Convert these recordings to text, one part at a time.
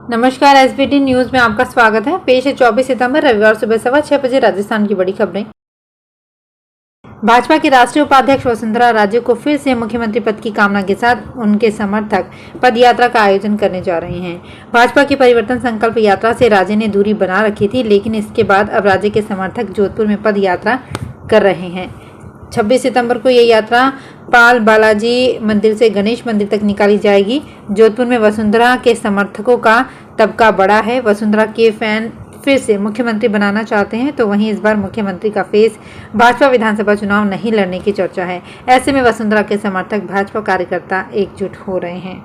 नमस्कार, SBT news में आपका स्वागत है। पेश है 24 सितंबर रविवार सुबह 6:15 बजे राजस्थान की बड़ी खबरें। भाजपा की राष्ट्रीय उपाध्यक्ष वसुंधरा राजे को फिर से मुख्यमंत्री पद की कामना के साथ उनके समर्थक पद यात्रा का आयोजन करने जा रहे हैं। भाजपा की परिवर्तन संकल्प यात्रा से राजे ने दूरी बना रखी थी, लेकिन इसके बाद अब राजे के समर्थक जोधपुर में पद यात्रा कर रहे हैं। 26 सितंबर को यह यात्रा पाल बालाजी मंदिर से गणेश मंदिर तक निकाली जाएगी। जोधपुर में वसुंधरा के समर्थकों का तबका बड़ा है। वसुंधरा के फैन फिर से मुख्यमंत्री बनाना चाहते हैं, तो वहीं इस बार मुख्यमंत्री का फेस भाजपा विधानसभा चुनाव नहीं लड़ने की चर्चा है। ऐसे में वसुंधरा के समर्थक भाजपा कार्यकर्ता एकजुट हो रहे हैं।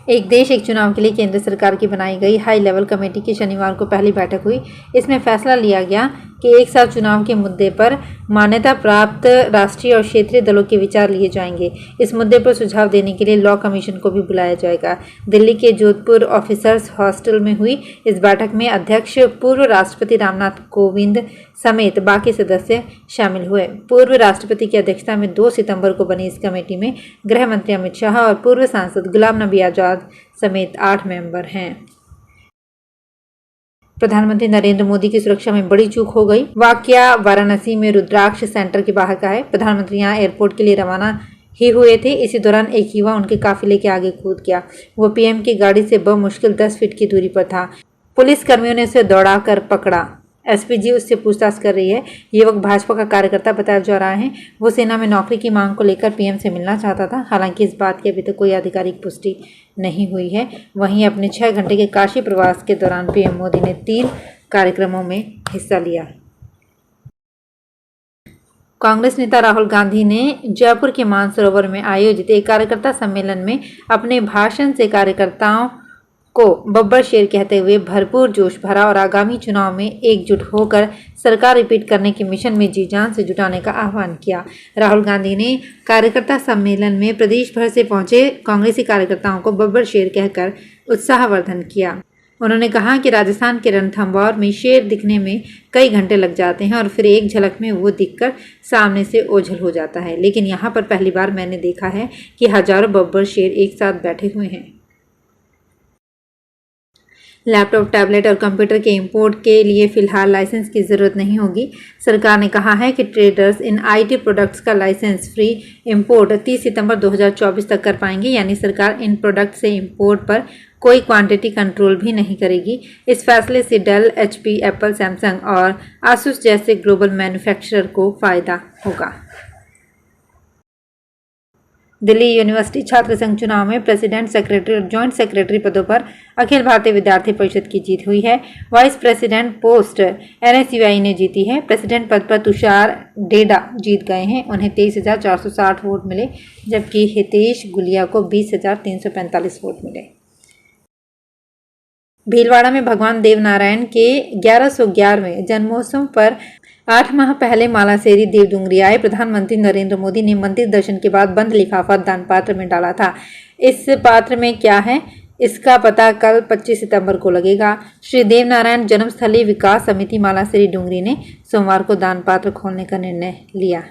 एक देश एक चुनाव के लिए केंद्र सरकार की बनाई गई हाई लेवल कमेटी की शनिवार को पहली बैठक हुई। इसमें फैसला लिया गया कि एक साथ चुनाव के मुद्दे पर मान्यता प्राप्त राष्ट्रीय और क्षेत्रीय दलों के विचार लिए जाएंगे। इस मुद्दे पर सुझाव देने के लिए लॉ कमीशन को भी बुलाया जाएगा। दिल्ली के जोधपुर ऑफिसर्स हॉस्टल में हुई इस बैठक में अध्यक्ष पूर्व राष्ट्रपति रामनाथ कोविंद समेत बाकी सदस्य शामिल हुए। पूर्व राष्ट्रपति की अध्यक्षता में 2 सितंबर को बनी इस कमेटी में गृह मंत्री अमित शाह और पूर्व सांसद गुलाम नबी आजाद समेत 8 मेंबर हैं। प्रधानमंत्री नरेंद्र मोदी की सुरक्षा में बड़ी चूक हो गई। वाकया वाराणसी में रुद्राक्ष सेंटर के बाहर का है। प्रधानमंत्री यहां एयरपोर्ट के लिए रवाना ही हुए थे। इसी दौरान एक युवा उनके काफिले के आगे कूद गया। वो पीएम की गाड़ी से बमुश्किल 10 फीट की दूरी पर था। पुलिस कर्मियों ने उसे दौड़ाकर पकड़ा। एसपीजी उससे पूछताछ कर रही है। युवक भाजपा का कार्यकर्ता बताया जा रहा है। वो सेना में नौकरी की मांग को लेकर पीएम से मिलना चाहता था। हालांकि इस बात की अभी तक कोई आधिकारिक पुष्टि नहीं हुई है। वहीं अपने 6 घंटे के काशी प्रवास के दौरान पीएम मोदी ने 3 कार्यक्रमों में हिस्सा लिया। कांग्रेस नेता राहुल गांधी ने जयपुर के मानसरोवर में आयोजित एक कार्यकर्ता सम्मेलन में अपने भाषण से कार्यकर्ताओं को बब्बर शेर कहते हुए भरपूर जोश भरा और आगामी चुनाव में एकजुट होकर सरकार रिपीट करने के मिशन में जी जान से जुटाने का आह्वान किया। राहुल गांधी ने कार्यकर्ता सम्मेलन में प्रदेश भर से पहुंचे कांग्रेसी कार्यकर्ताओं को बब्बर शेर कहकर उत्साहवर्धन किया। उन्होंने कहा कि राजस्थान के रणथंभौर में शेर दिखने में कई घंटे लग जाते हैं और फिर एक झलक में वो दिखकर सामने से ओझल हो जाता है, लेकिन यहाँ पर पहली बार मैंने देखा है कि हजारों बब्बर शेर एक साथ बैठे हुए हैं। लैपटॉप, टैबलेट और कंप्यूटर के इंपोर्ट के लिए फिलहाल लाइसेंस की जरूरत नहीं होगी। सरकार ने कहा है कि ट्रेडर्स इन आईटी प्रोडक्ट्स का लाइसेंस फ्री इंपोर्ट 30 सितंबर 2024 तक कर पाएंगे। यानी सरकार इन प्रोडक्ट से इंपोर्ट पर कोई क्वांटिटी कंट्रोल भी नहीं करेगी। इस फैसले से डेल, एचपी, एप्पल, सैमसंग और आसूस जैसे ग्लोबल मैन्युफैक्चरर को फायदा होगा। दिल्ली यूनिवर्सिटी छात्र संघ चुनाव में प्रेसिडेंट, सेक्रेटरी और जॉइंट सेक्रेटरी पदों पर अखिल भारतीय विद्यार्थी परिषद की जीत हुई है। वाइस प्रेसिडेंट पोस्ट एनएसयूआई ने जीती है। प्रेसिडेंट पद पर तुषार डेडा जीत गए हैं। उन्हें 23,460 वोट मिले, जबकि हितेश गुलिया को 20,345 वोट मिले। भीलवाड़ा में भगवान देवनारायण के 1111वें जन्मोत्सव पर 8 माह पहले मालासेरी देवडुंगरी आए प्रधानमंत्री नरेंद्र मोदी ने मंदिर दर्शन के बाद बंद लिफाफा दान पात्र में डाला था। इस पात्र में क्या है, इसका पता कल 25 सितंबर को लगेगा। श्री देवनारायण जन्मस्थली विकास समिति मालासेरी डुंगरी ने सोमवार को दान पात्र खोलने का निर्णय लिया।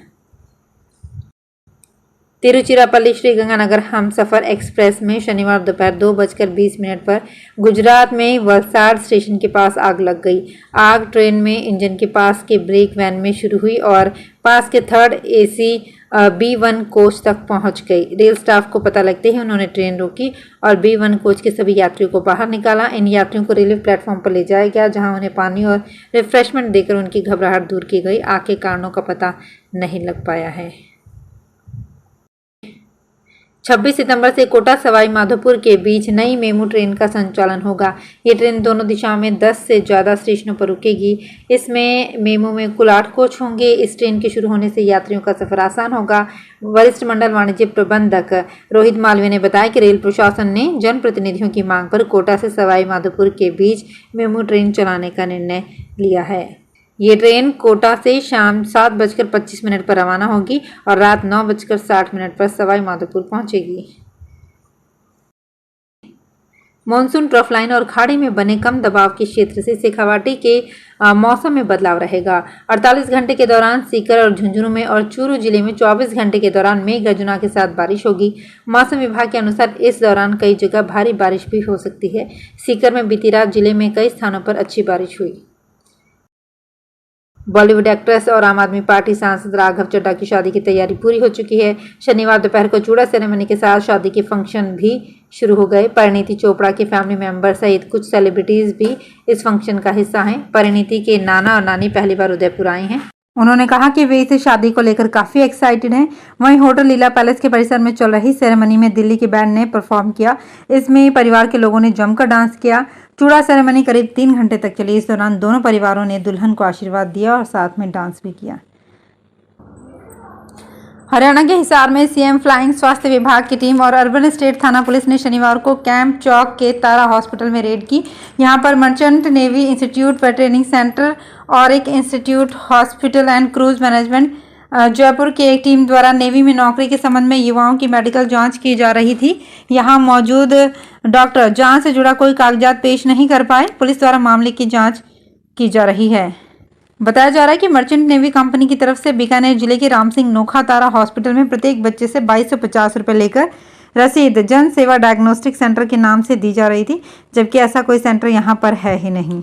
तिरुचिरापल्ली श्रीगंगानगर हमसफर एक्सप्रेस में शनिवार दोपहर 2:20 पर गुजरात में वलसाड स्टेशन के पास आग लग गई। आग ट्रेन में इंजन के पास के ब्रेक वैन में शुरू हुई और पास के 3rd AC B1 कोच तक पहुंच गई। रेल स्टाफ को पता लगते ही उन्होंने ट्रेन रोकी और B1 कोच के सभी यात्रियों को बाहर निकाला। इन यात्रियों को रेलवे प्लेटफॉर्म पर ले जाया गया, जहां उन्हें पानी और रिफ्रेशमेंट देकर उनकी घबराहट दूर की गई। आग के कारणों का पता नहीं लग पाया है। 26 सितंबर से कोटा सवाई माधोपुर के बीच नई मेमू ट्रेन का संचालन होगा। ये ट्रेन दोनों दिशाओं में 10 से ज़्यादा स्टेशनों पर रुकेगी। इसमें मेमू में कुल 8 कोच होंगे। इस ट्रेन के शुरू होने से यात्रियों का सफर आसान होगा। वरिष्ठ मंडल वाणिज्य प्रबंधक रोहित मालवीय ने बताया कि रेल प्रशासन ने जनप्रतिनिधियों की मांग पर कोटा से सवाई माधोपुर के बीच मेमू ट्रेन चलाने का निर्णय लिया है। ये ट्रेन कोटा से शाम 7:25 पर रवाना होगी और रात 9:60 पर सवाई माधोपुर पहुंचेगी। मानसून ट्रफ लाइन और खाड़ी में बने कम दबाव के क्षेत्र से शेखावाटी के मौसम में बदलाव रहेगा। 48 घंटे के दौरान सीकर और झुंझुनू में और चूरू जिले में 24 घंटे के दौरान मेघ गर्जना के साथ बारिश होगी। मौसम विभाग के अनुसार इस दौरान कई जगह भारी बारिश भी हो सकती है। सीकर में बीती रात जिले में कई स्थानों पर अच्छी बारिश हुई। बॉलीवुड एक्ट्रेस और आम आदमी पार्टी सांसद राघव चड्ढा की शादी की तैयारी पूरी हो चुकी है। शनिवार दोपहर को चूड़ा सेरेमनी के साथ शादी के फंक्शन भी शुरू हो गए। परिणीति चोपड़ा के फैमिली मेंबर सहित कुछ सेलिब्रिटीज भी इस फंक्शन का हिस्सा हैं। परिणीति के नाना और नानी पहली बार उदयपुर आए हैं। उन्होंने कहा कि वे इस शादी को लेकर काफी एक्साइटेड हैं। वहीं होटल लीला पैलेस के परिसर में चल रही सेरेमनी में दिल्ली की बैंड ने परफॉर्म किया। इसमें परिवार के लोगों ने जमकर डांस किया। चूड़ा सेरेमनी करीब 3 घंटे तक चली। इस दौरान दोनों परिवारों ने दुल्हन को आशीर्वाद दिया और साथ में डांस भी किया। हरियाणा के हिसार में सीएम फ्लाइंग स्वास्थ्य विभाग की टीम और अर्बन स्टेट थाना पुलिस ने शनिवार को कैंप चौक के तारा हॉस्पिटल में रेड की। यहां पर मर्चेंट नेवी इंस्टीट्यूट पर ट्रेनिंग सेंटर और एक institute hospital and cruise management Jaipur की एक टीम द्वारा नेवी में नौकरी के संबंध में युवाओं की मेडिकल जांच की जा रही थी। यहां मौजूद डॉक्टर जांच से जुड़ा कोई कागजात पेश नहीं कर पाए। पुलिस द्वारा मामले की जांच की जा रही है। बताया जा रहा है कि मर्चेंट नेवी कंपनी की तरफ से बीकानेर जिले के राम सिंह नोखा तारा हॉस्पिटल में प्रत्येक बच्चे से 2250 रुपये लेकर रसीद जन सेवा डायग्नोस्टिक सेंटर के नाम से दी जा रही थी, जबकि ऐसा कोई सेंटर यहां पर है ही नहीं।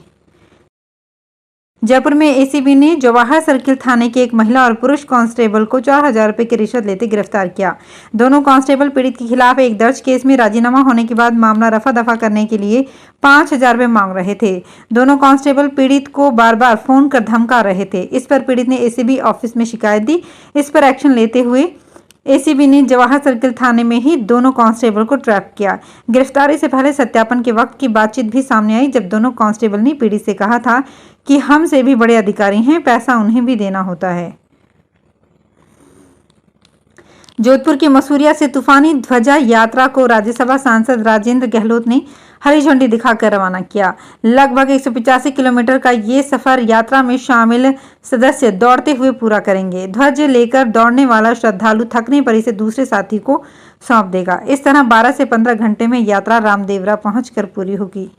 जयपुर में एसीबी ने जवाहर सर्किल थाने के एक महिला और पुरुष कांस्टेबल को 4000 रुपये की रिश्वत लेते गिरफ्तार किया। दोनों कांस्टेबल पीड़ित के खिलाफ एक दर्ज केस में राजीनामा होने के बाद मामला रफा दफा करने के लिए 5000 रुपये मांग रहे थे। दोनों कांस्टेबल पीड़ित को बार बार फोन कर धमका रहे थे। इस पर पीड़ित ने एसीबी ऑफिस में शिकायत दी। इस पर एक्शन लेते हुए एसीबी ने जवाहर सर्किल थाने में ही दोनों कांस्टेबल को ट्रैप किया। गिरफ्तारी से पहले सत्यापन के वक्त की बातचीत भी सामने आई, जब दोनों कांस्टेबल ने पीड़ित से कहा था कि हमसे भी बड़े अधिकारी हैं, पैसा उन्हें भी देना होता है। जोधपुर के मसूरिया से तूफानी ध्वजा यात्रा को राज्यसभा सांसद राजेंद्र गहलोत ने हरी झंडी दिखाकर रवाना किया। लगभग 185 किलोमीटर का ये सफर यात्रा में शामिल सदस्य दौड़ते हुए पूरा करेंगे। ध्वज लेकर दौड़ने वाला श्रद्धालु थकने पर इसे दूसरे साथी को सौंप देगा। इस तरह 12 से 15 घंटे में यात्रा रामदेवरा पहुंचकर पूरी होगी।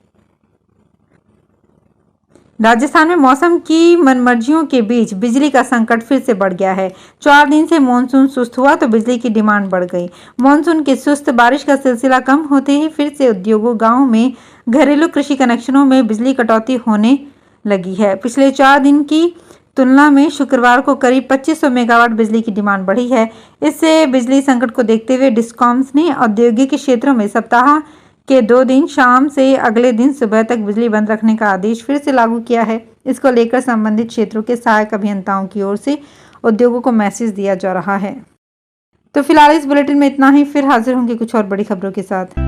राजस्थान में मौसम की मनमर्जियों के बीच बिजली का संकट फिर से बढ़ गया है। 4 दिन से मानसून सुस्त हुआ तो बिजली की डिमांड बढ़ गई। मानसून की सुस्त बारिश का सिलसिला कम होते ही फिर से उद्योगों, गांवों में घरेलू कृषि कनेक्शनों में बिजली कटौती होने लगी है। पिछले 4 दिन की तुलना में शुक्रवार को करीब 2500 मेगावाट बिजली की डिमांड बढ़ी है। इससे बिजली संकट को देखते हुए डिस्कॉम्स ने औद्योगिक क्षेत्रों में सप्ताह के 2 दिन शाम से अगले दिन सुबह तक बिजली बंद रखने का आदेश फिर से लागू किया है। इसको लेकर संबंधित क्षेत्रों के सहायक अभियंताओं की ओर से उद्योगों को मैसेज दिया जा रहा है। तो फिलहाल इस बुलेटिन में इतना ही। फिर हाजिर होंगे कुछ और बड़ी खबरों के साथ।